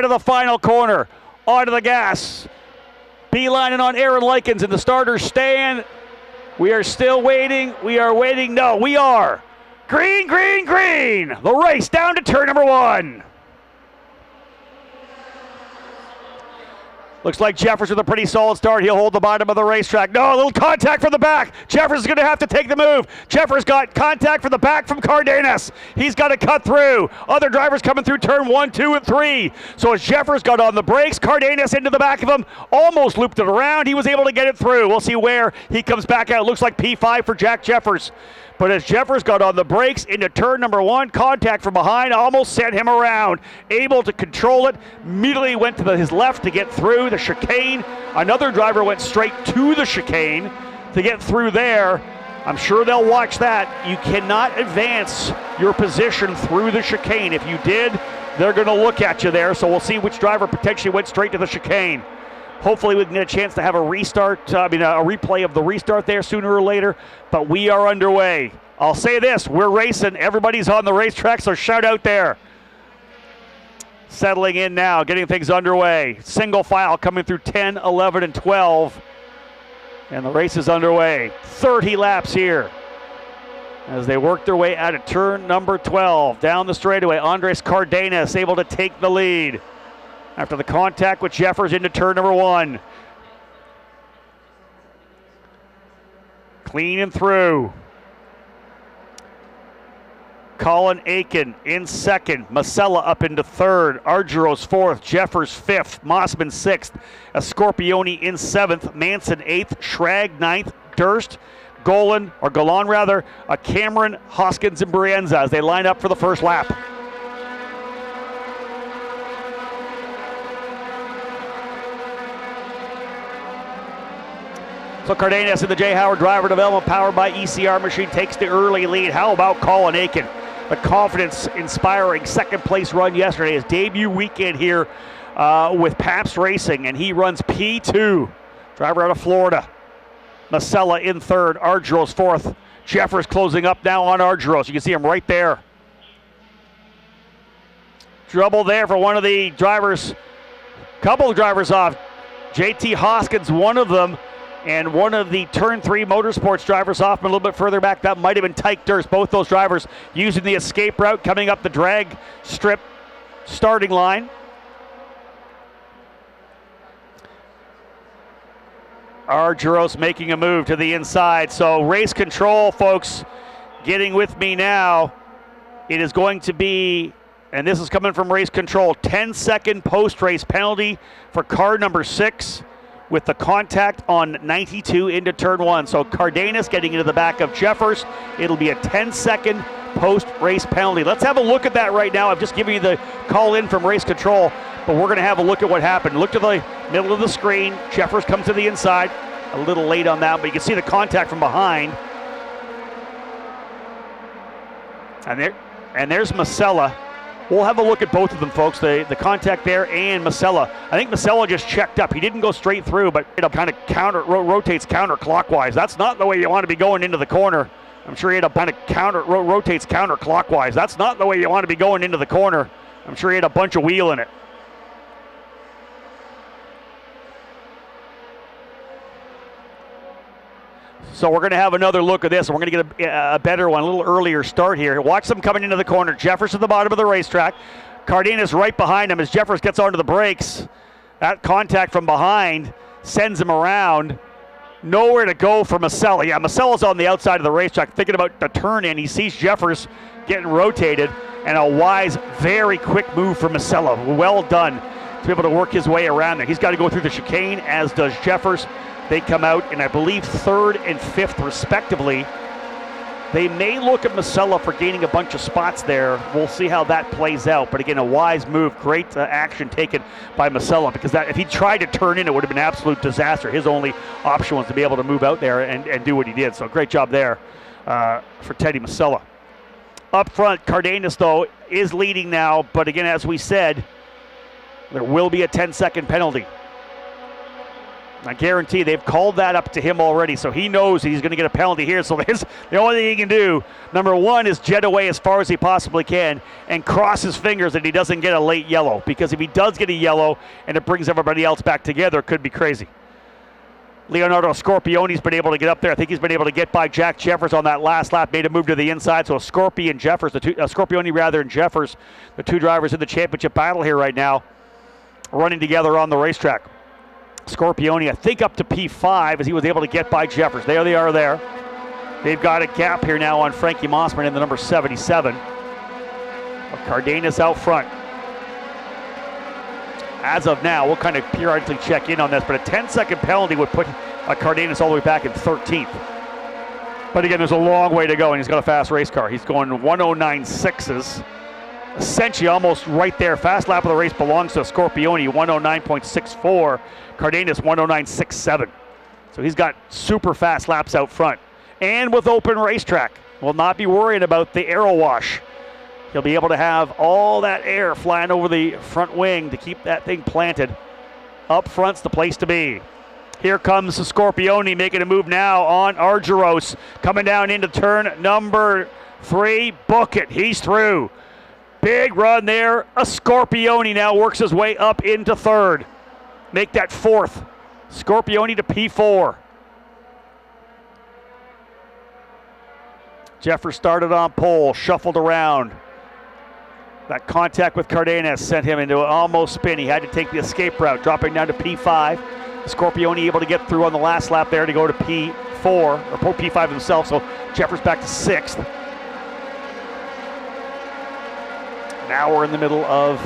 inside of the final corner. Onto the gas. Beelining on Aaron Likens in the starter's stand. We are still waiting. We are waiting. No, we are. Green, green, green. The race down to turn number 1. Looks like Jeffers with a pretty solid start. He'll hold the bottom of the racetrack. No, a little contact from the back. Jeffers is going to have to take the move. Jeffers got contact from the back from Cardenas. He's got to cut through. Other drivers coming through turn 1, 2, and 3. So as Jeffers got on the brakes, Cardenas into the back of him, almost looped it around. He was able to get it through. We'll see where he comes back out. Looks like P5 for Jack Jeffers. But as Jeffers got on the brakes into turn number 1, contact from behind almost sent him around. Able to control it, immediately went to his left to get through the chicane. Another driver went straight to the chicane to get through there. I'm sure they'll watch that. You cannot advance your position through the chicane. If you did, they're going to look at you there. So we'll see which driver potentially went straight to the chicane. Hopefully we can get a chance to have a replay of the restart there sooner or later, but we are underway. I'll say this, we're racing, everybody's on the racetrack, so shout out there. Settling in now, getting things underway. Single file coming through 10, 11, and 12, and the race is underway. 30 laps here as they work their way out of turn number 12. Down the straightaway, Andres Cardenas able to take the lead after the contact with Jeffers into turn number 1. Clean and through. Colin Aiken in second. Masella up into third. Argyros fourth. Jeffers fifth. Mossman sixth. Scorpioni in seventh. Manson eighth. Schrag ninth. Durst, Golan rather, Cameron, Hoskins, and Brienza as they line up for the first lap. So Cardenas in the J. Howard driver development powered by ECR machine takes the early lead. How about Colin Aiken? The confidence-inspiring second-place run yesterday, his debut weekend here with Pabst Racing, and he runs P2. Driver out of Florida. Masella in third, Argyros fourth. Jeffers closing up now on Argyros. You can see him right there. Trouble there for one of the drivers. Couple of drivers off. JT Hoskins, one of them. And one of the turn 3 motorsports drivers off a little bit further back. That might have been Tyke Durst. Both those drivers using the escape route coming up the drag strip starting line. Argyros making a move to the inside. So race control, folks, getting with me now. It is going to be, and this is coming from race control, 10-second post-race penalty for car number 6. With the contact on 92 into turn 1. So Cardenas getting into the back of Jeffers. It'll be a 10-second post-race penalty. Let's have a look at that right now. I've just given you the call in from race control, but we're going to have a look at what happened. Look to the middle of the screen. Jeffers comes to the inside. A little late on that, but you can see the contact from behind. And there's Masella. We'll have a look at both of them, folks, the contact there and Masella. I think Masella just checked up. He didn't go straight through, but it kind of rotates counterclockwise. That's not the way you want to be going into the corner. I'm sure he had a kind of rotates counterclockwise. That's not the way you want to be going into the corner. I'm sure he had a bunch of wheel in it. So we're going to have another look at this, and we're going to get a better one, a little earlier start here. Watch them coming into the corner. Jeffers at the bottom of the racetrack. Cardenas right behind him as Jeffers gets onto the brakes. That contact from behind sends him around. Nowhere to go for Masella. Yeah, Masella's on the outside of the racetrack thinking about the turn in. He sees Jeffers getting rotated, and a wise, very quick move for Masella. Well done to be able to work his way around there. He's got to go through the chicane, as does Jeffers. They come out in, I believe, 3rd and 5th, respectively. They may look at Masella for gaining a bunch of spots there. We'll see how that plays out. But again, a wise move. Great action taken by Masella, because if he tried to turn in, it would have been an absolute disaster. His only option was to be able to move out there and do what he did. So great job there for Teddy Masella. Up front, Cardenas, though, is leading now. But again, as we said, there will be a 10-second penalty. I guarantee they've called that up to him already, so he knows he's going to get a penalty here. So the only thing he can do, number one, is jet away as far as he possibly can and cross his fingers that he doesn't get a late yellow, because if he does get a yellow and it brings everybody else back together, it could be crazy. Leonardo Scorpione's been able to get up there. I think he's been able to get by Jack Jeffers on that last lap, made a move to the inside. So Scorpione and Jeffers, the two drivers in the championship battle here right now, running together on the racetrack. Scorpione, I think, up to P5 as he was able to get by Jeffers. There they are there. They've got a gap here now on Frankie Mossman in the number 77. Cardenas out front. As of now, we'll kind of periodically check in on this, but a 10-second penalty would put Cardenas all the way back in 13th. But again, there's a long way to go, and he's got a fast race car. He's going 109.6s. Essentially almost right there. Fast lap of the race belongs to Scorpione, 109.64. Cardenas, 109.67. So he's got super fast laps out front. And with open racetrack, will not be worrying about the aero wash. He'll be able to have all that air flying over the front wing to keep that thing planted. Up front's the place to be. Here comes Scorpione making a move now on Argyros. Coming down into turn number 3. Book it. He's through. Big run there. A Scorpione now works his way up into 3rd. Make that 4th. Scorpione to P4. Jeffers started on pole, shuffled around. That contact with Cardenas sent him into an almost spin. He had to take the escape route, dropping down to P5. Scorpione able to get through on the last lap there to go to P4, or P5 himself, so Jeffers back to 6th. Now we're in the middle of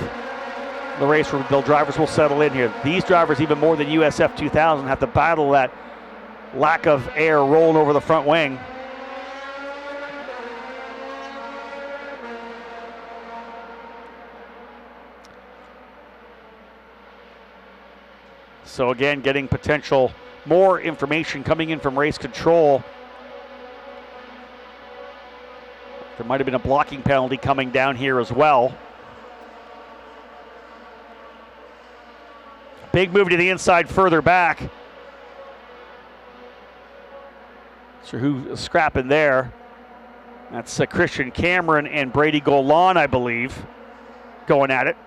the race where the drivers will settle in here. These drivers, even more than USF 2000, have to battle that lack of air rolling over the front wing. So again, getting potential more information coming in from race control. There might have been a blocking penalty coming down here as well. Big move to the inside further back. Not sure who's scrapping there. That's Christian Cameron and Brady Golan, I believe, going at it.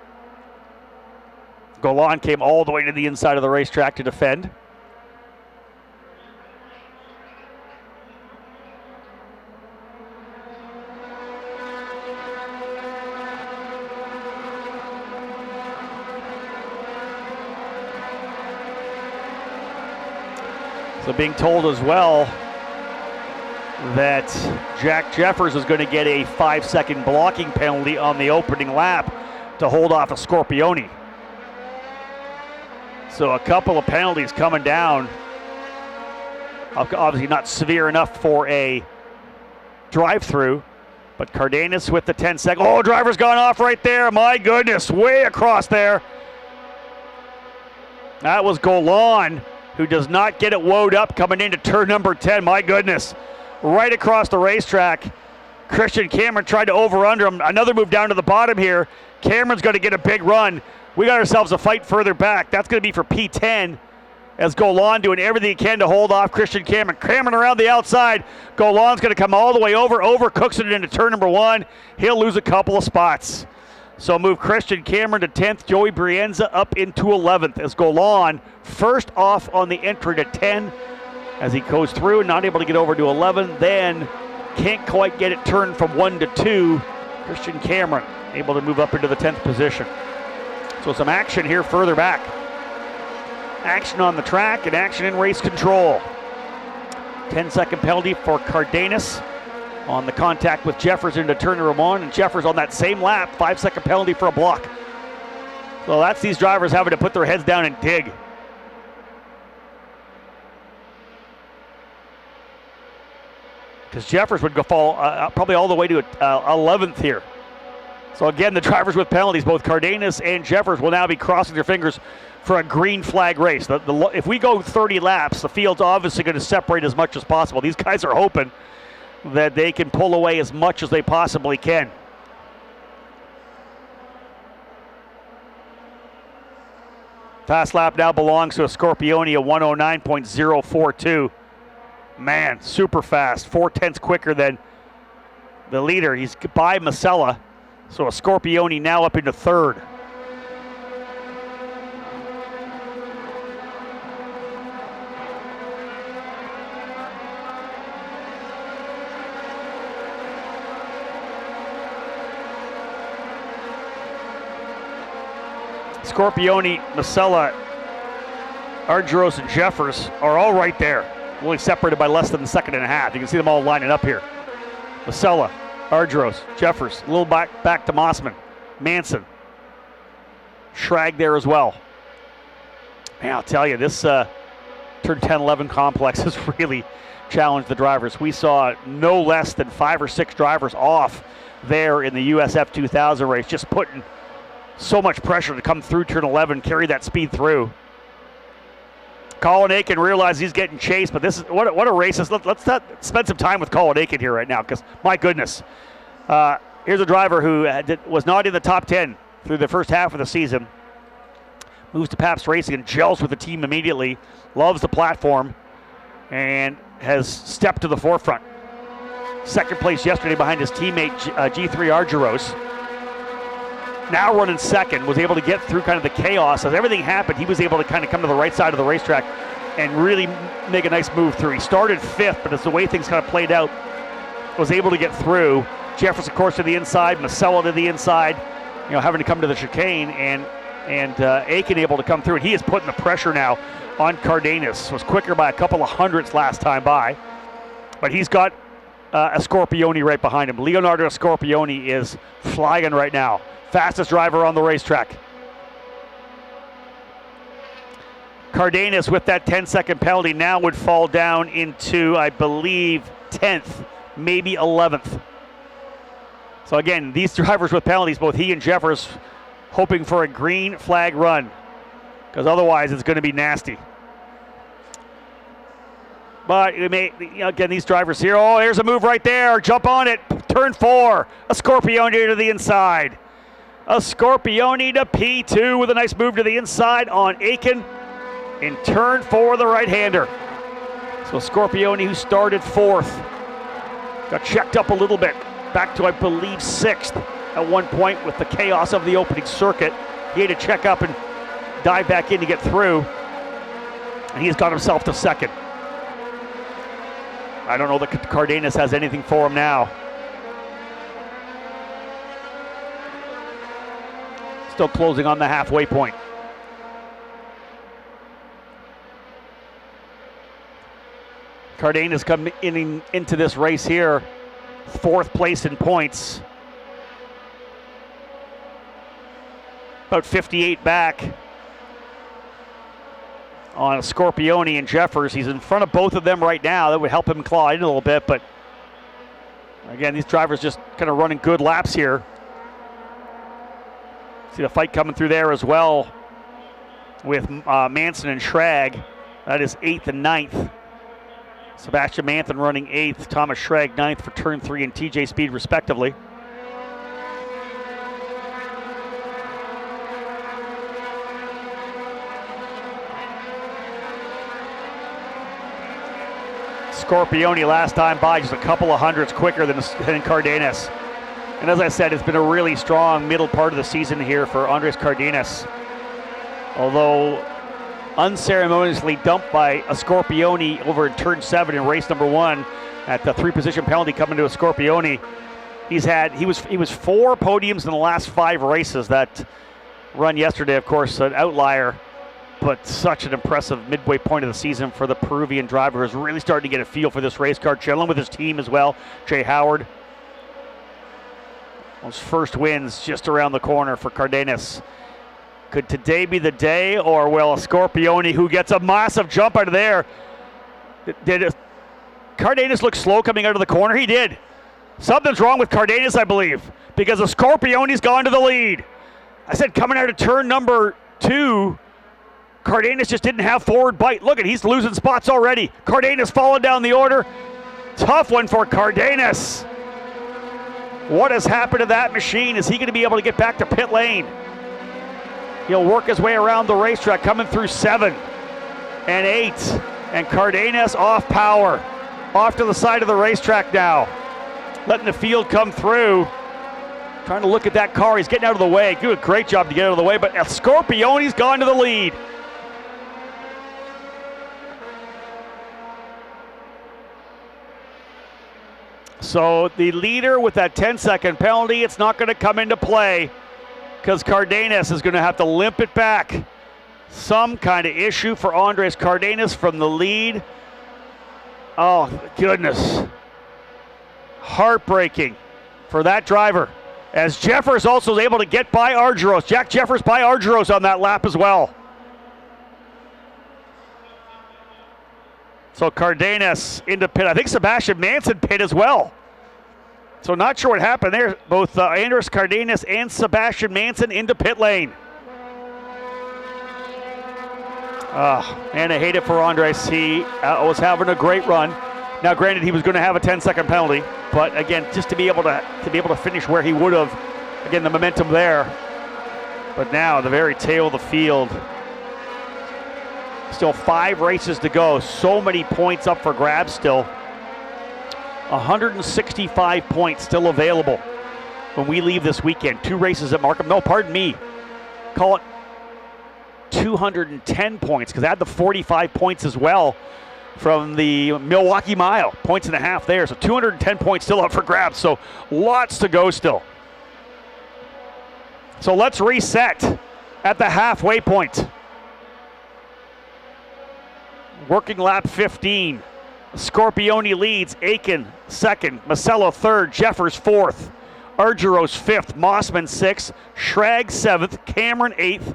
Golan came all the way to the inside of the racetrack to defend. So being told as well that Jack Jeffers is going to get a 5-second blocking penalty on the opening lap to hold off a Scorpione. So a couple of penalties coming down. Obviously not severe enough for a drive-through, but Cardenas with the 10-second. Oh, driver's gone off right there. My goodness, way across there. That was Golan, who does not get it woed up coming into turn number 10. My goodness, right across the racetrack. Christian Cameron tried to over-under him. Another move down to the bottom here. Cameron's going to get a big run. We got ourselves a fight further back. That's going to be for P10 as Golan doing everything he can to hold off Christian Cameron. Cameron around the outside. Golan's going to come all the way over cooks it into turn number 1. He'll lose a couple of spots. So move Christian Cameron to 10th, Joey Brienza up into 11th as Golan first off on the entry to 10 as he goes through, not able to get over to 11, then can't quite get it turned from 1 to 2. Christian Cameron able to move up into the 10th position. So some action here further back. Action on the track and action in race control. 10-second penalty for Cardenas on the contact with Jeffers into turn number 1, and Jeffers on that same lap, 5-second penalty for a block. So that's these drivers having to put their heads down and dig. Because Jeffers would go fall probably all the way to 11th here. So again, the drivers with penalties, both Cardenas and Jeffers, will now be crossing their fingers for a green flag race. If we go 30 laps, the field's obviously going to separate as much as possible. These guys are hoping that they can pull away as much as they possibly can. Fast lap now belongs to a Scorpione, a 109.042. Man, super fast. 0.4 quicker than the leader. He's by Masella. So a Scorpione now up into third. Scorpione, Masella, Argyros, and Jeffers are all right there. Only separated by less than a second and a half. You can see them all lining up here. Masella, Argyros, Jeffers, a little back to Mossman, Manson, Schrag there as well. Man, I'll tell you, this turn 10-11 complex has really challenged the drivers. We saw no less than 5 or 6 drivers off there in the USF 2000 race, just putting so much pressure to come through turn 11, carry that speed through. Colin Aiken realized he's getting chased, but this is what a race is. Let's not spend some time with Colin Aiken here right now, because my goodness. Here's a driver who was not in the top 10 through the first half of the season. Moves to Pabst Racing and gels with the team immediately. Loves the platform and has stepped to the forefront. Second place yesterday behind his teammate G3 Argyros. Now running second, was able to get through kind of the chaos. As everything happened, he was able to kind of come to the right side of the racetrack and really make a nice move through. He started 5th, but as the way things kind of played out, was able to get through. Jeffers, of course, to the inside, Masella to the inside, having to come to the chicane, and Aiken able to come through. And he is putting the pressure now on Cardenas. Was quicker by a couple of hundredths last time by, but he's got a Scorpione right behind him. Leonardo Scorpione is flying right now. Fastest driver on the racetrack. Cardenas, with that 10-second penalty, now would fall down into, I believe, 10th, maybe 11th. So again, these drivers with penalties, both he and Jeffers, hoping for a green flag run, because otherwise it's going to be nasty. But it may, again, these drivers here, oh, there's a move right there, jump on it, turn 4, a Scorpione to the inside. A Scorpione to P2 with a nice move to the inside on Aiken in turn 4, the right-hander. So Scorpione, who started 4th, got checked up a little bit, back to, I believe, 6th at one point with the chaos of the opening circuit. He had to check up and dive back in to get through, and he's got himself to 2nd. I don't know that Cardenas has anything for him now. Still closing on the halfway point. Cardenas come into this race here, 4th place in points. About 58 back on a Scorpione and Jeffers. He's in front of both of them right now. That would help him claw in a little bit, but again, these drivers just kind of running good laps here. See the fight coming through there as well with Manson and Schrag. That is 8th and 9th. Sebastian Manthan running 8th, Thomas Schrag 9th for turn 3 and TJ Speed respectively. Scorpione last time by just a couple of hundredths quicker than Cardenas. And as I said, it's been a really strong middle part of the season here for Andres Cardenas. Although unceremoniously dumped by a Scorpione over in turn 7 in race number 1 at the 3-position penalty coming to a Scorpione. He was 4 podiums in the last 5 races. That run yesterday, of course, an outlier, but such an impressive midway point of the season for the Peruvian driver who's really starting to get a feel for this race car, chilling with his team as well. Jay Howard. Those first wins just around the corner for Cardenas. Could today be the day, or will a Scorpione who gets a massive jump out of there? Did Cardenas look slow coming out of the corner? He did. Something's wrong with Cardenas, I believe, because the Scorpione's gone to the lead. I said coming out of turn number 2, Cardenas just didn't have forward bite. Look at, he's losing spots already. Cardenas falling down the order. Tough one for Cardenas. What has happened to that machine? Is he going to be able to get back to pit lane? He'll work his way around the racetrack, coming through 7 and 8. And Cardenas off power. Off to the side of the racetrack now. Letting the field come through. Trying to look at that car. He's getting out of the way. Good, great job to get out of the way, but Scorpione's gone to the lead. So the leader with that 10-second penalty, it's not going to come into play because Cardenas is going to have to limp it back. Some kind of issue for Andres Cardenas from the lead. Oh, goodness. Heartbreaking for that driver. As Jeffers also is able to get by Argyros. Jack Jeffers by Argyros on that lap as well. So Cardenas into pit. I think Sebastian Manson pit as well. So not sure what happened there. Both Andres Cardenas and Sebastian Manson into pit lane. And I hate it for Andres. He was having a great run. Now, granted, he was going to have a 10-second penalty, but again, just to be able to finish where he would have, again, the momentum there. But now, the very tail of the field. Still 5 races to go. So many points up for grabs still. 165 points still available when we leave this weekend. 2 races at Markham. No, pardon me. Call it 210 points because I had the 45 points as well from the Milwaukee Mile. Points and a half there. So 210 points still up for grabs. So lots to go still. So let's reset at the halfway point. Working lap 15. Scorpione leads. Aiken second. Masello third. Jeffers fourth. Argyros fifth. Mossman sixth. Schrag seventh. Cameron eighth.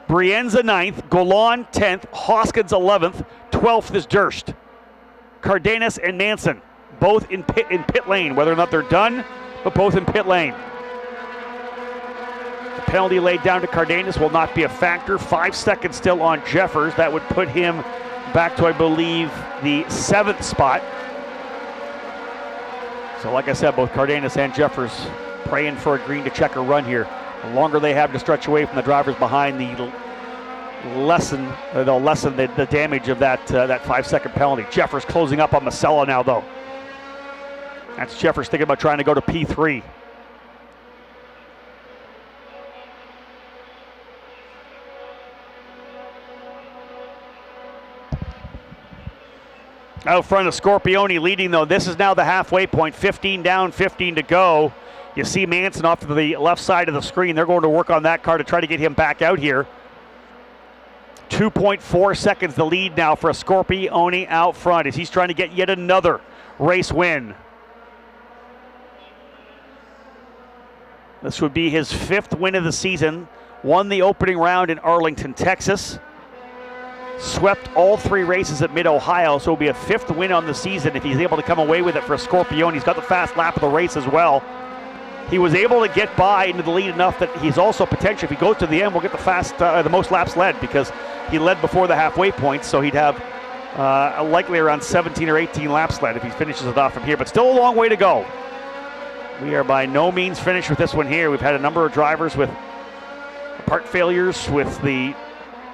Brienza 9th, Golan 10th, Hoskins 11th, 12th is Durst. Cardenas and Manson, both in pit lane, whether or not they're done, but both in pit lane. The penalty laid down to Cardenas will not be a factor. 5 seconds still on Jeffers. That would put him back to, I believe, the 7th spot. So like I said, both Cardenas and Jeffers praying for a green to check a run here. The longer they have to stretch away from the drivers behind, they'll lessen the damage of that 5-second penalty. Jeffers closing up on Masello now, though. That's Jeffers thinking about trying to go to P3. Out front of Scorpione leading, though. This is now the halfway point. 15 down, 15 to go. You see Manson off to the left side of the screen. They're going to work on that car to try to get him back out here. 2.4 seconds the lead now for a Scorpione out front as he's trying to get yet another race win. This would be his 5th win of the season. Won the opening round in Arlington, Texas. Swept all 3 races at Mid-Ohio, so it'll be a 5th win on the season if he's able to come away with it for Scorpione. He's got the fast lap of the race as well. He was able to get by into the lead enough that he's also potential. If he goes to the end, we'll get the most laps led because he led before the halfway point, so he'd have likely around 17 or 18 laps led if he finishes it off from here. But still a long way to go. We are by no means finished with this one here. We've had a number of drivers with part failures with the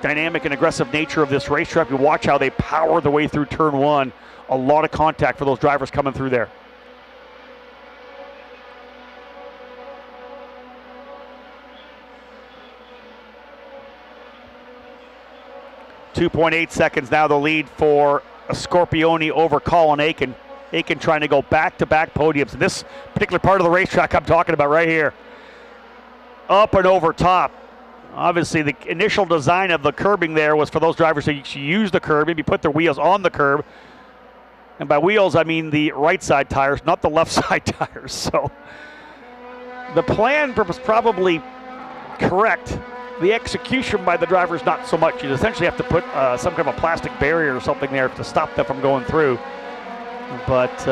dynamic and aggressive nature of this racetrack. You watch how they power their way through turn 1. A lot of contact for those drivers coming through there. 2.8 seconds now the lead for Scorpione over Colin Aiken. Aiken trying to go back-to-back podiums. And this particular part of the racetrack I'm talking about right here. Up and over top. Obviously, the initial design of the curbing there was for those drivers to use the curb, maybe put their wheels on the curb. And by wheels, I mean the right side tires, not the left side tires. So the plan was probably correct. The execution by the drivers, not so much. You essentially have to put some kind of a plastic barrier or something there to stop them from going through. But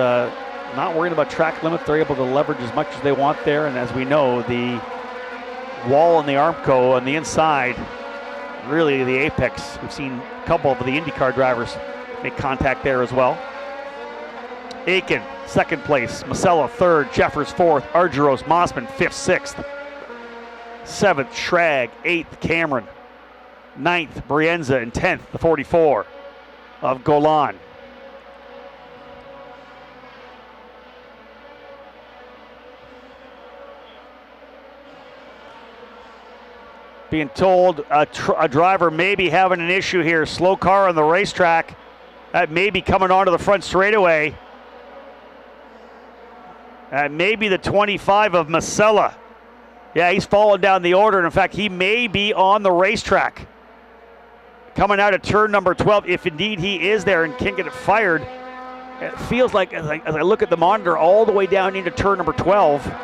not worrying about track limits. They're able to leverage as much as they want there. And as we know, the wall and the Armco on the inside, really the apex. We've seen a couple of the IndyCar drivers make contact there as well. Aiken, second place. Masello, third. Jeffers, fourth. Argyros, Mossman, fifth, sixth. 7th, Schrag. 8th, Cameron. 9th, Brienza. And 10th, the 44 of Golan. Being told a driver may be having an issue here. Slow car on the racetrack. That may be coming onto the front straightaway. That may be the 25 of Masella. Yeah, he's falling down the order. And in fact, he may be on the racetrack. Coming out of turn number 12, if indeed he is there and can't get it fired. It feels like, as I look at the monitor, all the way down into turn number 12.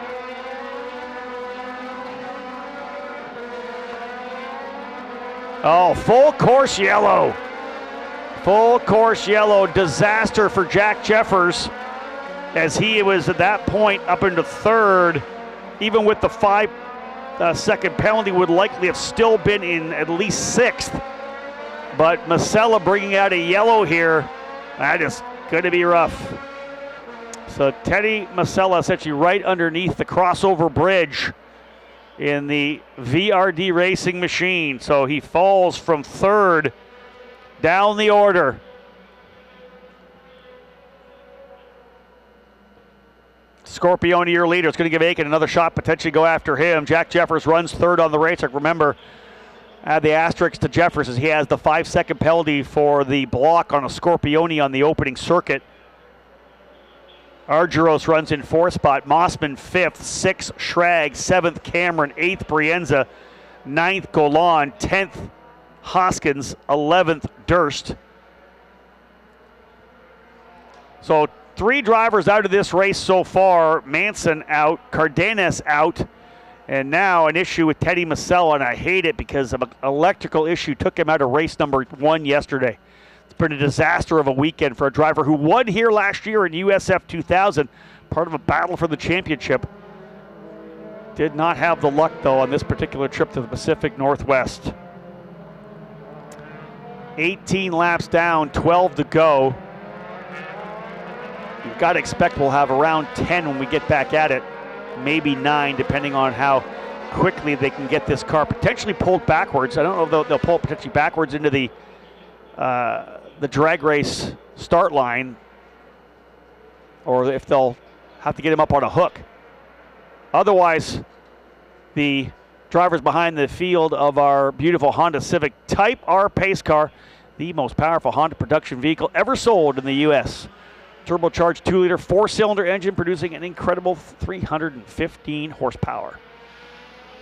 Oh, full course yellow. Full course yellow. Disaster for Jack Jeffers, as he was at that point up into 3rd. Even with the 5-second penalty, would likely have still been in at least 6th. But Masella bringing out a yellow here. That is going to be rough. So Teddy Masella essentially right underneath the crossover bridge in the VRD racing machine. So he falls from 3rd down the order. Scorpione, your leader, is going to give Aiken another shot, potentially go after him. Jack Jeffers runs 3rd on the racetrack. Remember, add the asterisk to Jeffers as he has the 5-second penalty for the block on a Scorpione on the opening circuit. Argyros runs in 4th spot. Mossman 5th, 6th Schrag, 7th Cameron, 8th Brienza, 9th Golan, 10th Hoskins, 11th Durst. So 3 drivers out of this race so far. Manson out, Cardenas out, and now an issue with Teddy Masella, and I hate it because an electrical issue took him out of race number 1 yesterday. It's been a disaster of a weekend for a driver who won here last year in USF 2000, part of a battle for the championship. Did not have the luck, though, on this particular trip to the Pacific Northwest. 18 laps down, 12 to go. You've got to expect we'll have around 10 when we get back at it, maybe 9, depending on how quickly they can get this car potentially pulled backwards. I don't know if they'll pull it potentially backwards into the drag race start line, or if they'll have to get him up on a hook. Otherwise, the drivers behind the field of our beautiful Honda Civic Type R pace car, the most powerful Honda production vehicle ever sold in the U.S. Turbocharged 2-liter 4-cylinder engine producing an incredible 315 horsepower.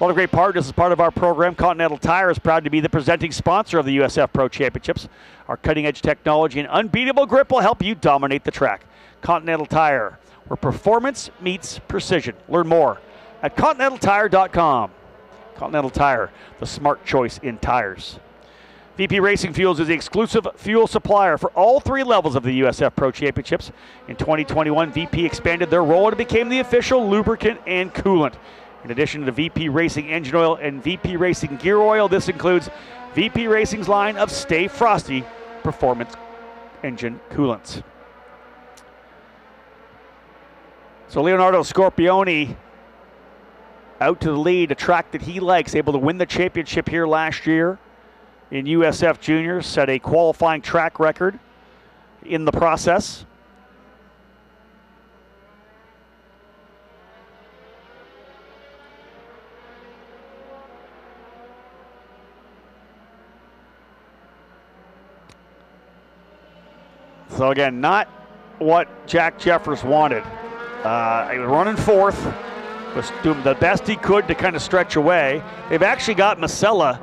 A lot of great partners as part of our program. Continental Tire is proud to be the presenting sponsor of the USF Pro Championships. Our cutting-edge technology and unbeatable grip will help you dominate the track. Continental Tire, where performance meets precision. Learn more at ContinentalTire.com. Continental Tire, the smart choice in tires. VP Racing Fuels is the exclusive fuel supplier for all 3 levels of the USF Pro Championships. In 2021, VP expanded their role and became the official lubricant and coolant. In addition to VP Racing engine oil and VP Racing gear oil, this includes VP Racing's line of Stay Frosty performance engine coolants. So Leonardo Scorpione out to the lead, a track that he likes, able to win the championship here last year in USF Juniors, set a qualifying track record in the process. So again, not what Jack Jeffers wanted. He was running 4th, was doing the best he could to kind of stretch away. They've actually got Masella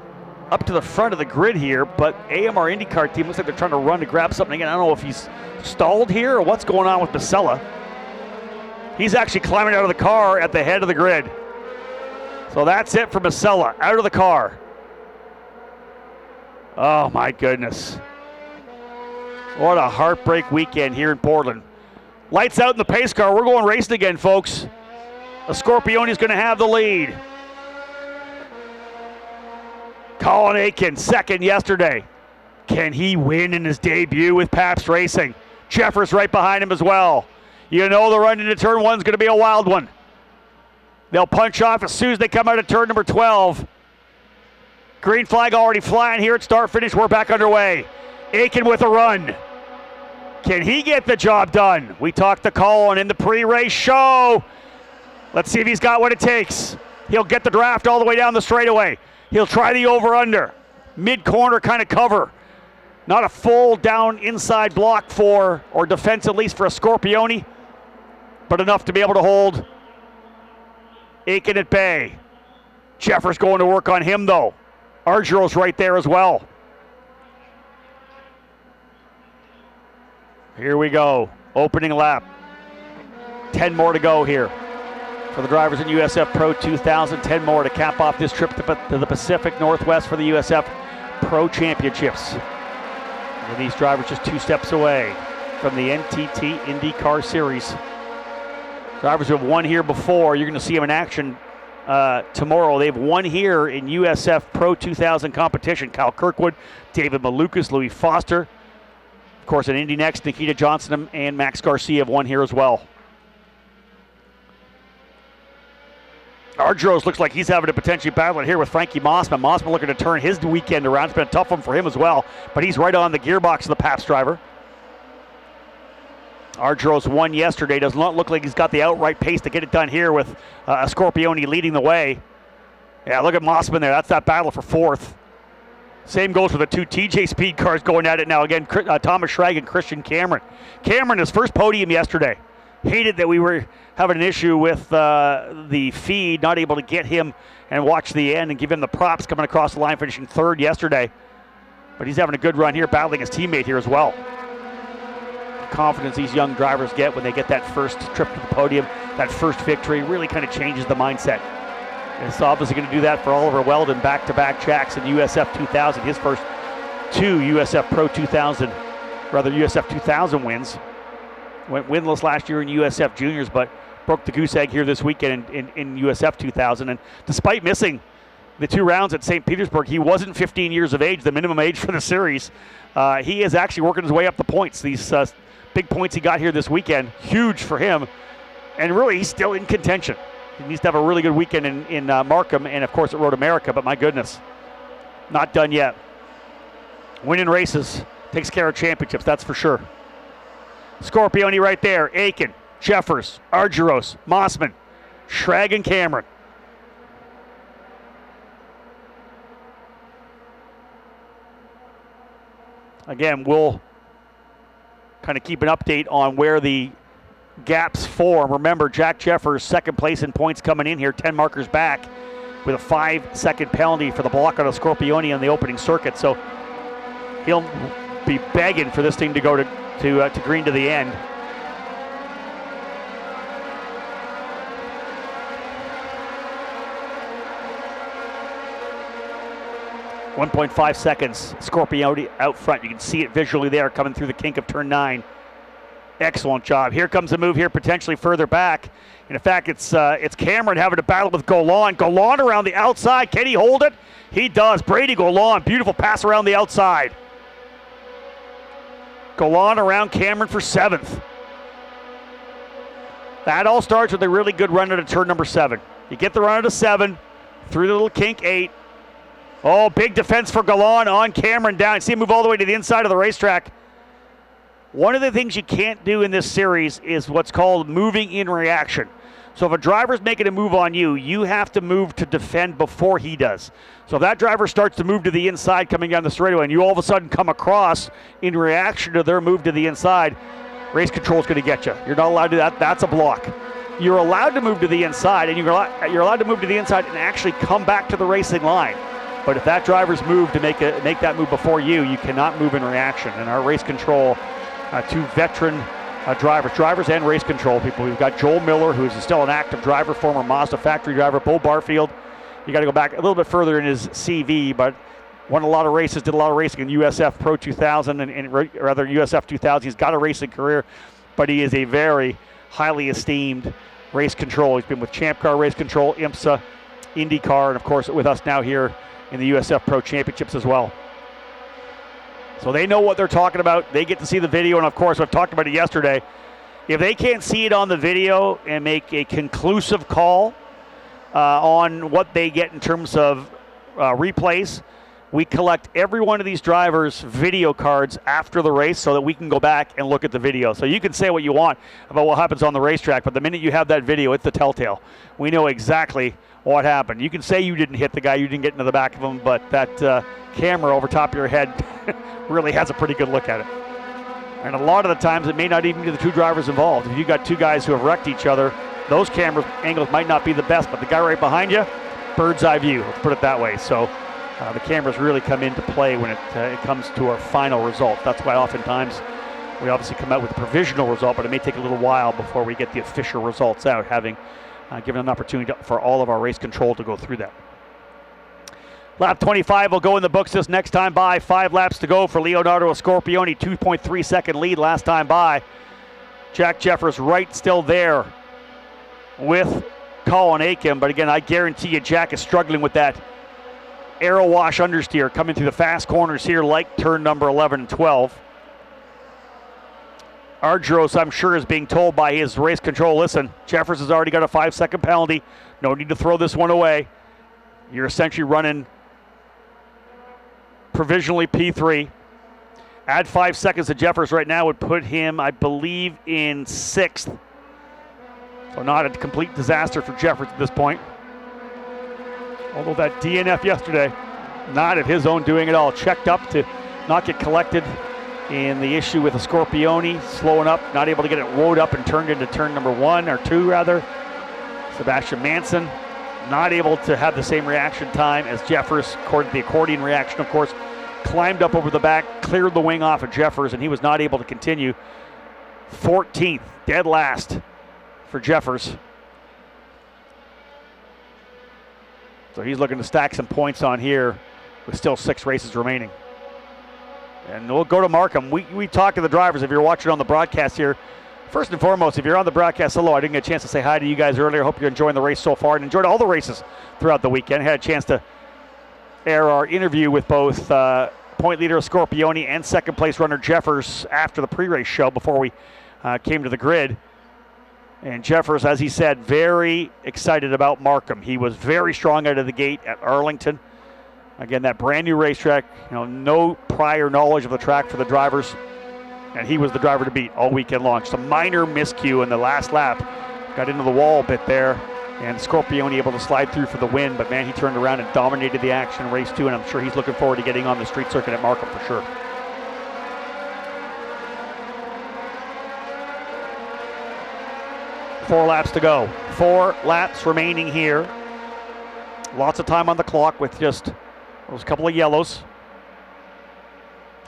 up to the front of the grid here, but AMR IndyCar team looks like they're trying to run to grab something again. I don't know if he's stalled here or what's going on with Masella. He's actually climbing out of the car at the head of the grid. So that's it for Masella, out of the car. Oh my goodness. What a heartbreak weekend here in Portland. Lights out in the pace car. We're going racing again, folks. The Scorpione is going to have the lead. Colin Aiken, 2nd yesterday. Can he win in his debut with Pabst Racing? Jeffers right behind him as well. You know the run into turn 1 is going to be a wild one. They'll punch off as soon as they come out of turn number 12. Green flag already flying here at start-finish. We're back underway. Aiken with a run. Can he get the job done? We talked to Colin in the pre-race show. Let's see if he's got what it takes. He'll get the draft all the way down the straightaway. He'll try the over-under. Mid-corner kind of cover. Not a full down inside block for, or defense at least for a Scorpione, but enough to be able to hold Aiken at bay. Jeffers going to work on him though. Argyro's right there as well. Here we go. Opening lap. 10 more to go here for the drivers in USF Pro 2000. 10 more to cap off this trip to the Pacific Northwest for the USF Pro Championships. And these drivers just 2 steps away from the NTT IndyCar Series. Drivers who have won here before, you're going to see them in action tomorrow. They've won here in USF Pro 2000 competition. Kyle Kirkwood, David Malukas, Louis Foster. Of course, in Indy Next, Nikita Johnson and Max Garcia have won here as well. Argyros looks like he's having to potentially battle it here with Frankie Mossman. Mossman looking to turn his weekend around. It's been a tough one for him as well, but he's right on the gearbox of the Pabst driver. Argyros won yesterday. Does not look like he's got the outright pace to get it done here with a Scorpione leading the way. Yeah, look at Mossman there. That's that battle for 4th. Same goes for the 2 TJ Speed cars going at it now. Again, Thomas Schrag and Christian Cameron. Cameron, his first podium yesterday. Hated that we were having an issue with the feed, not able to get him and watch the end and give him the props coming across the line, finishing 3rd yesterday. But he's having a good run here, battling his teammate here as well. The confidence these young drivers get when they get that first trip to the podium, that first victory, really kind of changes the mindset. And it's obviously going to do that for Oliver Weldon, back-to-back jacks in USF 2000, his first 2 USF Pro 2000, rather USF 2000 wins. Went winless last year in USF Juniors, but broke the goose egg here this weekend in USF 2000. And despite missing the 2 rounds at St. Petersburg, he wasn't 15 years of age, the minimum age for the series. He is actually working his way up the points. These big points he got here this weekend, huge for him. And really, he's still in contention. He needs to have a really good weekend in Markham and, of course, at Road America. But my goodness, not done yet. Winning races takes care of championships, that's for sure. Scorpione right there. Aiken, Jeffers, Argyros, Mossman, Schrag, and Cameron. Again, we'll kind of keep an update on where the gaps form. Remember, Jack Jeffers, 2nd place in points coming in here, 10 markers back with a 5-second penalty for the block on a Scorpione on the opening circuit. So he'll be begging for this thing to go to green to the end. .5 seconds, Scorpione out front. You can see it visually there coming through the kink of turn 9. Excellent job. Here comes a move here potentially further back. And in fact, it's Cameron having to battle with Golan. Golan around the outside. Can he hold it? He does. Brady Golan, beautiful pass around the outside. Golan around Cameron for 7th. That all starts with a really good run into turn number 7. You get the run into 7, through the little kink 8. Oh, big defense for Golan on Cameron down. See him move all the way to the inside of the racetrack. One of the things you can't do in this series is what's called moving in reaction. So if a driver's making a move on you, you have to move to defend before he does. So if that driver starts to move to the inside coming down the straightaway and you all of a sudden come across in reaction to their move to the inside, race control is going to get you. You're not allowed to do that. That's a block. You're allowed to move to the inside, and you're allowed to move to the inside and actually come back to the racing line. But if that driver's moved to make that move before you, you cannot move in reaction. And our race control, 2 veteran drivers and race control people. We've got Joel Miller, who is still an active driver, former Mazda factory driver. Bo Barfield, you got to go back a little bit further in his CV, but won a lot of races, did a lot of racing in USF Pro 2000 and rather USF 2000. He's got a racing career, but he is a very highly esteemed race control. He's been with Champ Car Race Control, IMSA, IndyCar, and of course with us now here in the USF Pro Championships as well. So they know what they're talking about. They get to see the video, and of course, I've talked about it yesterday. If they can't see it on the video and make a conclusive call, on what they get in terms of replays. We collect every one of these drivers' video cards after the race so that we can go back and look at the video. So you can say what you want about what happens on the racetrack, but the minute you have that video, it's the telltale. We know exactly what happened. You can say you didn't hit the guy, you didn't get into the back of him, but that camera over top of your head really has a pretty good look at it. And a lot of the times it may not even be the two drivers involved. If you got two guys who have wrecked each other, those camera angles might not be the best, but the guy right behind you, bird's eye view, let's put it that way. So the cameras really come into play when it comes to our final result. That's why oftentimes we obviously come out with a provisional result, but it may take a little while before we get the official results out, having given an opportunity for all of our race control to go through that. Lap 25 will go in the books this next time by. 5 laps to go for Leonardo Scorpioni, 2.3 second lead last time by. Jack Jeffers right still there with Colin Aiken, but again, I guarantee you Jack is struggling with that aero wash understeer coming through the fast corners here, like turn number 11 and 12. Ardros, I'm sure, is being told by his race control, listen, Jeffers has already got a 5-second penalty. No need to throw this one away. You're essentially running provisionally P3. Add 5 seconds to Jeffers right now would put him, I believe, in 6th. So not a complete disaster for Jeffers at this point. Although that DNF yesterday, not at his own doing at all. Checked up to not get collected in the issue with the Scorpioni, slowing up, not able to get it rode up and turned into turn number 1 or 2 rather. Sebastian Manson not able to have the same reaction time as Jeffers, according to the accordion reaction, of course. Climbed up over the back, cleared the wing off of Jeffers, and he was not able to continue. 14th, dead last for Jeffers. So he's looking to stack some points on here with still 6 races remaining. And we'll go to Markham. We talked to the drivers. If you're watching on the broadcast here, first and foremost, if you're on the broadcast, hello. I didn't get a chance to say hi to you guys earlier. Hope you're enjoying the race so far and enjoyed all the races throughout the weekend. Had a chance to air our interview with both point leader Scorpioni and second place runner Jeffers after the pre-race show before we came to the grid. And Jeffers, as he said, very excited about Markham. He was very strong out of the gate at Arlington. Again, that brand new racetrack, no prior knowledge of the track for the drivers. And he was the driver to beat all weekend long. Just a minor miscue in the last lap. Got into the wall a bit there. And Scorpioni able to slide through for the win. But man, he turned around and dominated the action in race 2. And I'm sure he's looking forward to getting on the street circuit at Markham for sure. Four laps to go. 4 laps remaining here. Lots of time on the clock with just those couple of yellows.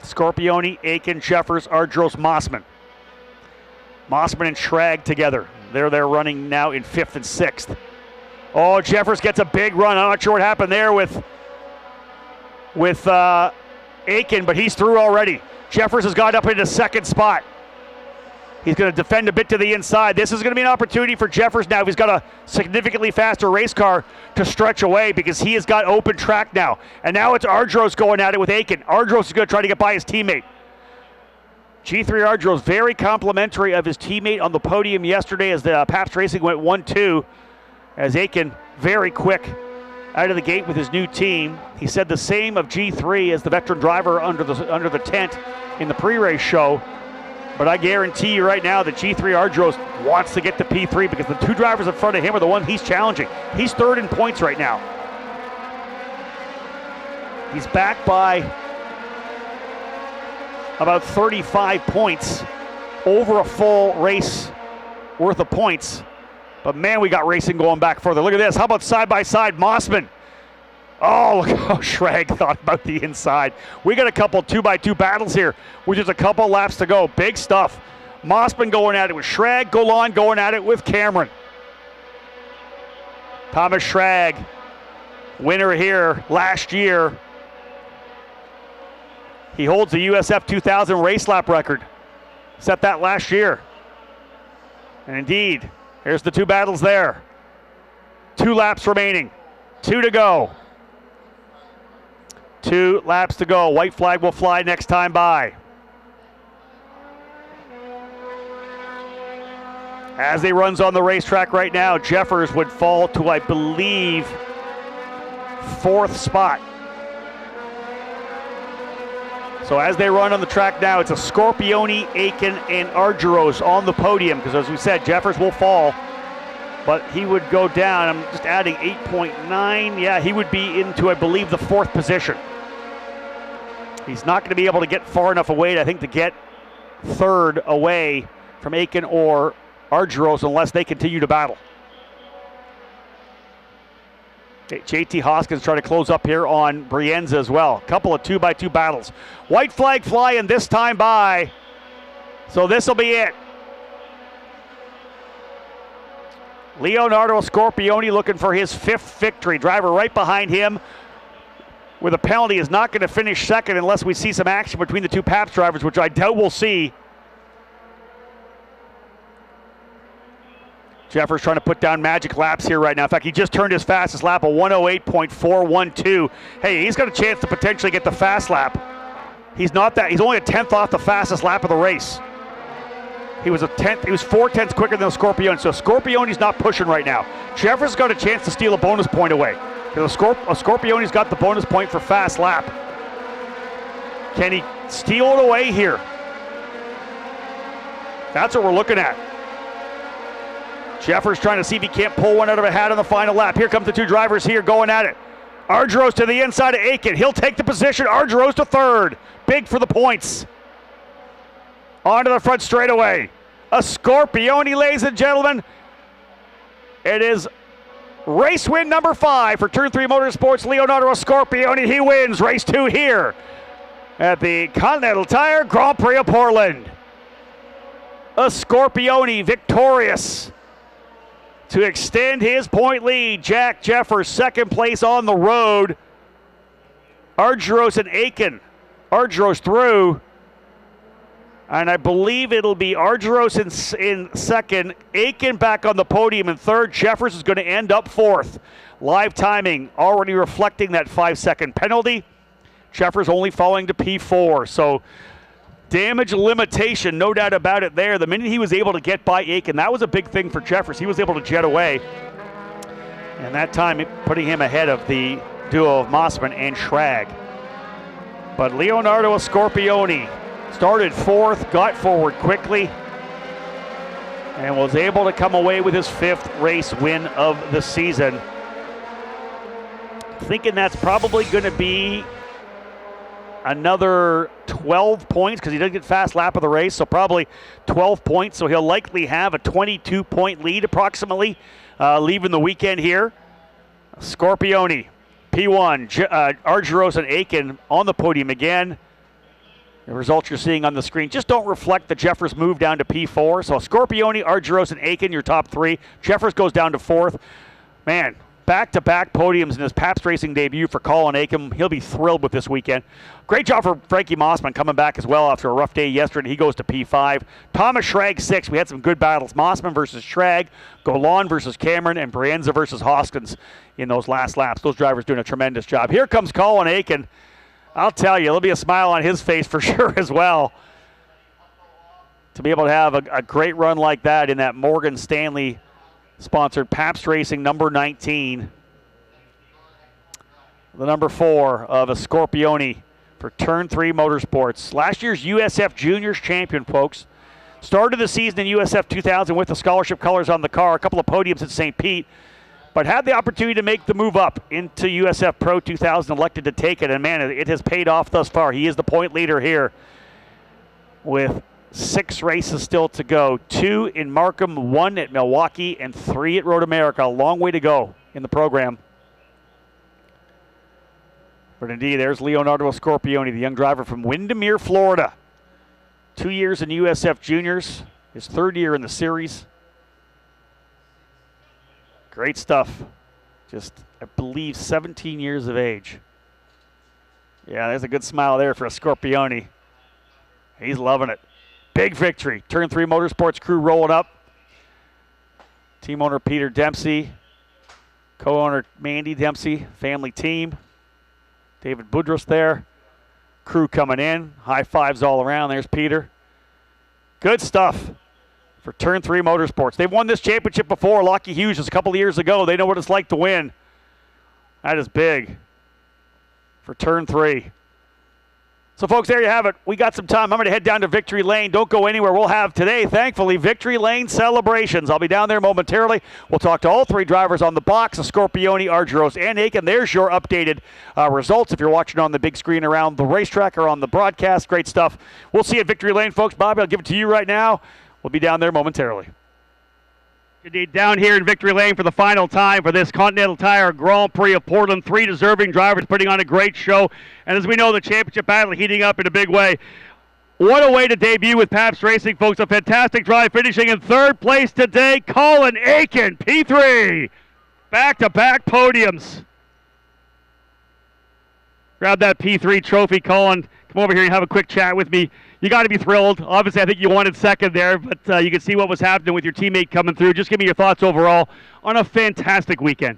Scorpioni, Aiken, Jeffers, Ardros, Mossman. Mossman and Schrag together. They're running now in 5th and 6th. Oh, Jeffers gets a big run. I'm not sure what happened there with Aiken, but he's through already. Jeffers has got up into 2nd spot. He's going to defend a bit to the inside. This is going to be an opportunity for Jeffers now. He's got a significantly faster race car to stretch away because he has got open track now. And now it's Ardros going at it with Aiken. Ardros is going to try to get by his teammate. G3 Ardros very complimentary of his teammate on the podium yesterday as the Pabst Racing went 1-2. As Aiken very quick out of the gate with his new team. He said the same of G3 as the veteran driver under the tent in the pre-race show. But I guarantee you right now that G3 Ardros wants to get to P3 because the 2 drivers in front of him are the one he's challenging. He's 3rd in points right now. He's back by about 35 points over a full race worth of points. But man, we got racing going back further. Look at this. How about side by side, Mossman? Oh, look how Schrag thought about the inside. We got a couple 2x2 battles here with just a couple laps to go. Big stuff. Mossman going at it with Schrag. Golan going at it with Cameron. Thomas Schrag, winner here last year. He holds the USF 2000 race lap record. Set that last year. And indeed, here's the 2 battles there. 2 laps remaining. 2 to go. 2 laps to go. White flag will fly next time by. As he runs on the racetrack right now, Jeffers would fall to, I believe, 4th spot. So as they run on the track now, it's a Scorpioni, Aiken, and Argyros on the podium, because as we said, Jeffers will fall, but he would go down. I'm just adding 8.9. Yeah, he would be into, I believe, the 4th position. He's not going to be able to get far enough away, I think, to get 3rd away from Aiken or Argyros unless they continue to battle. Okay, JT Hoskins trying to close up here on Brienza as well. A couple of 2x2 battles. White flag flying this time by. So this will be it. Leonardo Scorpioni looking for his 5th victory. Driver right behind him with a penalty is not going to finish 2nd unless we see some action between the 2 Pabst drivers, which I doubt we'll see. Jeffers trying to put down magic laps here right now. In fact, he just turned his fastest lap, a 108.412. Hey, he's got a chance to potentially get the fast lap. He's not that. He's only a 10th off the fastest lap of the race. He was 4 tenths quicker than Scorpioni. So Scorpioni's not pushing right now. Jeffers got a chance to steal a bonus point away. Scorpioni's got the bonus point for fast lap. Can he steal it away here? That's what we're looking at. Jeffers trying to see if he can't pull one out of a hat on the final lap. Here come the 2 drivers here going at it. Argyros to the inside of Aiken. He'll take the position. Argyros to 3rd. Big for the points. Onto the front straightaway. A Scorpioni, ladies and gentlemen. It is race win number 5 for Turn 3 Motorsports. Leonardo Scorpioni, he wins race 2 here at the Continental Tire Grand Prix of Portland. A Scorpioni victorious to extend his point lead. Jack Jeffers, 2nd place on the road. Argyros and Aiken. Argyros through. And I believe it'll be Argyros in 2nd. Aiken back on the podium in 3rd. Jeffers is going to end up 4th. Live timing already reflecting that 5-second penalty. Jeffers only falling to P4. So damage limitation, no doubt about it there. The minute he was able to get by Aiken, that was a big thing for Jeffers. He was able to jet away. And that time putting him ahead of the duo of Mossman and Schrag. But Leonardo Scorpioni started 4th, got forward quickly, and was able to come away with his 5th race win of the season. Thinking that's probably going to be another 12 points because he didn't get fast lap of the race, so probably 12 points. So he'll likely have a 22-point lead approximately leaving the weekend here. Scorpioni, P1, Argyros and Aiken on the podium again. The results you're seeing on the screen just don't reflect the Jeffers move down to P4. So Scorpioni, Argyros, and Aiken, your top 3. Jeffers goes down to 4th. Man, back-to-back podiums in his Pabst Racing debut for Colin Aiken. He'll be thrilled with this weekend. Great job for Frankie Mossman coming back as well after a rough day yesterday. He goes to P5. Thomas Schrag 6. We had some good battles. Mossman versus Schrag, Golan versus Cameron, and Brienza versus Hoskins in those last laps. Those drivers doing a tremendous job. Here comes Colin Aiken. I'll tell you, there'll be a smile on his face for sure as well. To be able to have a great run like that in that Morgan Stanley sponsored Pabst Racing number 19. The number 4 of a Scorpioni for Turn 3 Motorsports. Last year's USF Juniors champion, folks. Started the season in USF 2000 with the scholarship colors on the car, a couple of podiums at St. Pete, but had the opportunity to make the move up into USF Pro 2000, elected to take it, and man, it has paid off thus far. He is the point leader here with 6 races still to go. 2 in Markham, 1 at Milwaukee, and 3 at Road America. A long way to go in the program. But indeed, there's Leonardo Scorpioni, the young driver from Windermere, Florida. 2 years in USF Juniors, his 3rd year in the series. Great stuff. Just, I believe, 17 years of age. Yeah, there's a good smile there for a Scorpioni. He's loving it. Big victory. Turn 3 Motorsports crew rolling up. Team owner Peter Dempsey. Co-owner Mandy Dempsey. Family team. David Boudros there. Crew coming in. High fives all around. There's Peter. Good stuff for Turn 3 Motorsports. They've won this championship before. Lockie Hughes just a couple of years ago. They know what it's like to win. That is big for Turn 3. So, folks, there you have it. We got some time. I'm going to head down to Victory Lane. Don't go anywhere. We'll have today, thankfully, Victory Lane celebrations. I'll be down there momentarily. We'll talk to all three drivers on the box, Scorpione, Argyros, and Aiken. There's your updated results if you're watching on the big screen around the racetrack or on the broadcast. Great stuff. We'll see you at Victory Lane, folks. Bobby, I'll give it to you right now. We'll be down there momentarily. Indeed, down here in Victory Lane for the final time for this Continental Tire Grand Prix of Portland. Three deserving drivers putting on a great show. And as we know, the championship battle heating up in a big way. What a way to debut with Pabst Racing, folks. A fantastic drive, finishing in third place today. Colin Aiken, P3. Back-to-back podiums. Grab that P3 trophy, Colin. Come over here and have a quick chat with me. You got to be thrilled. Obviously, I think you wanted second there, but you can see what was happening with your teammate coming through. Just give me your thoughts overall on a fantastic weekend.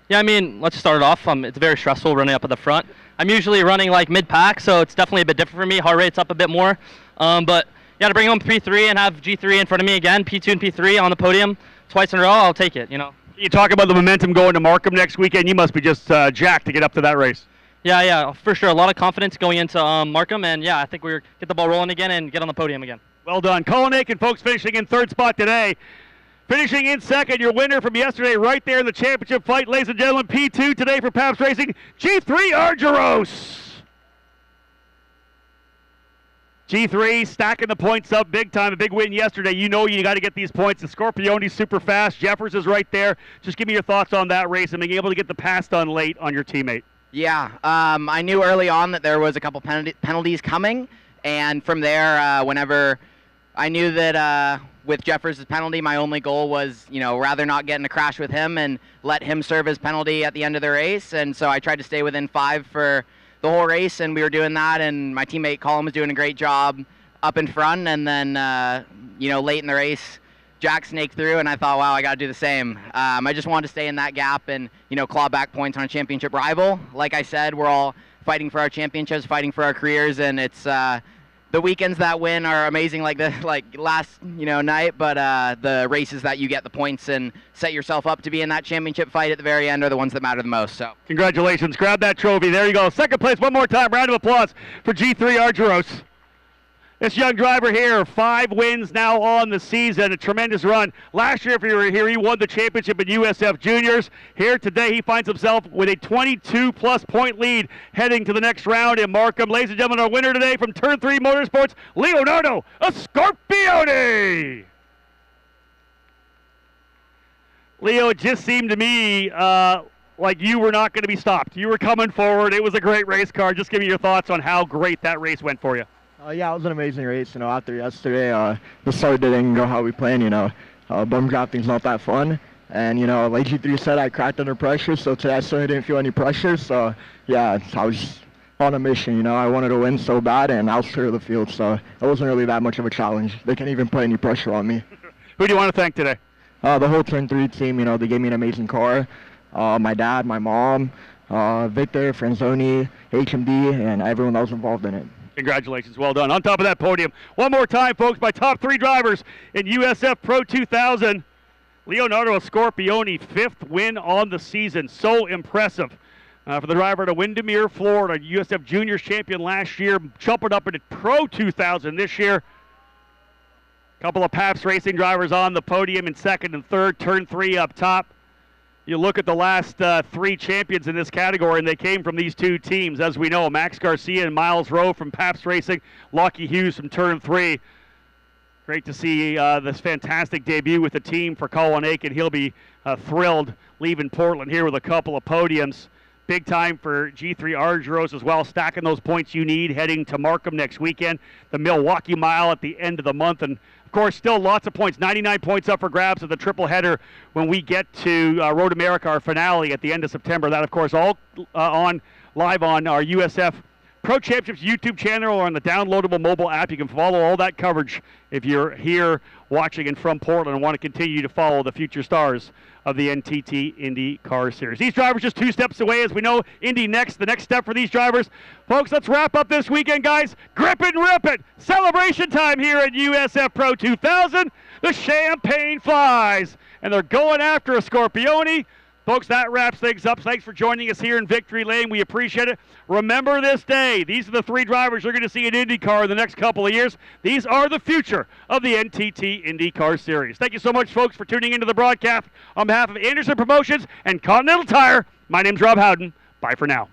Yeah, I mean, let's start it off. It's very stressful running up at the front. I'm usually running like mid-pack, so it's definitely a bit different for me. Heart rate's up a bit more. But yeah, to bring home P3 and have G3 in front of me again, P2 and P3 on the podium twice in a row, I'll take it, you know. You talk about the momentum going to Markham next weekend. You must be just jacked to get up to that race. Yeah, for sure. A lot of confidence going into Markham, and yeah, I think we're get the ball rolling again and get on the podium again. Well done. Colin Aiken, folks, finishing in third spot today. Finishing in second, your winner from yesterday right there in the championship fight, ladies and gentlemen, P2 today for Pabst Racing, G3 Argyros. G3 stacking the points up big time, a big win yesterday. You know you got to get these points. The Scorpione's super fast. Jeffers is right there. Just give me your thoughts on that race and being able to get the pass done late on your teammate. Yeah, I knew early on that there was a couple penalties coming, and from there, whenever I knew that with Jeffers' penalty, my only goal was, rather not get in a crash with him and let him serve his penalty at the end of the race, and so I tried to stay within 5 for the whole race, and we were doing that, and my teammate Colin was doing a great job up in front, and then, late in the race, Jack snaked through, and I thought, wow, I got to do the same. I just wanted to stay in that gap and, claw back points on a championship rival. Like I said, we're all fighting for our championships, fighting for our careers, and it's the weekends that win are amazing like last, night, but the races that you get the points and set yourself up to be in that championship fight at the very end are the ones that matter the most. So congratulations. Grab that trophy. There you go. Second place one more time. Round of applause for G3 Argyros. This young driver here, 5 wins now on the season, a tremendous run. Last year, if you were here, he won the championship in USF Juniors. Here today, he finds himself with a 22-plus point lead heading to the next round in Markham. Ladies and gentlemen, our winner today from Turn 3 Motorsports, Leonardo Scorpione. Leo, it just seemed to me like you were not going to be stopped. You were coming forward. It was a great race car. Just give me your thoughts on how great that race went for you. Yeah, it was an amazing race. After yesterday, the start didn't go how we planned. Bum drafting's not that fun. And, like G3 said, I cracked under pressure, so today I certainly didn't feel any pressure. So, yeah, I was on a mission, I wanted to win so bad, and I was clear of the field, so it wasn't really that much of a challenge. They can't even put any pressure on me. Who do you want to thank today? The whole Turn 3 team, they gave me an amazing car. My dad, my mom, Victor, Franzoni, HMD, and everyone that was involved in it. Congratulations. Well done. On top of that podium, one more time, folks, my top 3 drivers in USF Pro 2000. Leonardo Scorpione, 5th win on the season. So impressive for the driver to Windermere, Florida, USF Juniors champion last year, jumping up into Pro 2000 this year. Couple of Pabst Racing drivers on the podium in second and third, Turn 3 up top. You look at the last 3 champions in this category, and they came from these 2 teams. As we know, Max Garcia and Miles Rowe from Pabst Racing, Lockie Hughes from Turn 3. Great to see this fantastic debut with the team for Colin Aiken. He'll be thrilled leaving Portland here with a couple of podiums. Big time for G3 Argyros as well, stacking those points you need heading to Markham next weekend. The Milwaukee Mile at the end of the month, and of course, still lots of points. 99 points up for grabs at the triple header when we get to Road America, our finale at the end of September. That, of course, all live on our USF Pro Championships YouTube channel or on the downloadable mobile app. You can follow all that coverage if you're here watching and from Portland and want to continue to follow the future stars of the NTT Indy Car Series. These drivers just 2 steps away, as we know. Indy next, the next step for these drivers. Folks, let's wrap up this weekend, guys. Grip it and rip it. Celebration time here at USF Pro 2000. The champagne flies, and they're going after a Scorpione. Folks, that wraps things up. Thanks for joining us here in Victory Lane. We appreciate it. Remember this day. These are the 3 drivers you're going to see in IndyCar in the next couple of years. These are the future of the NTT IndyCar Series. Thank you so much, folks, for tuning into the broadcast. On behalf of Anderson Promotions and Continental Tire, my name's Rob Howden. Bye for now.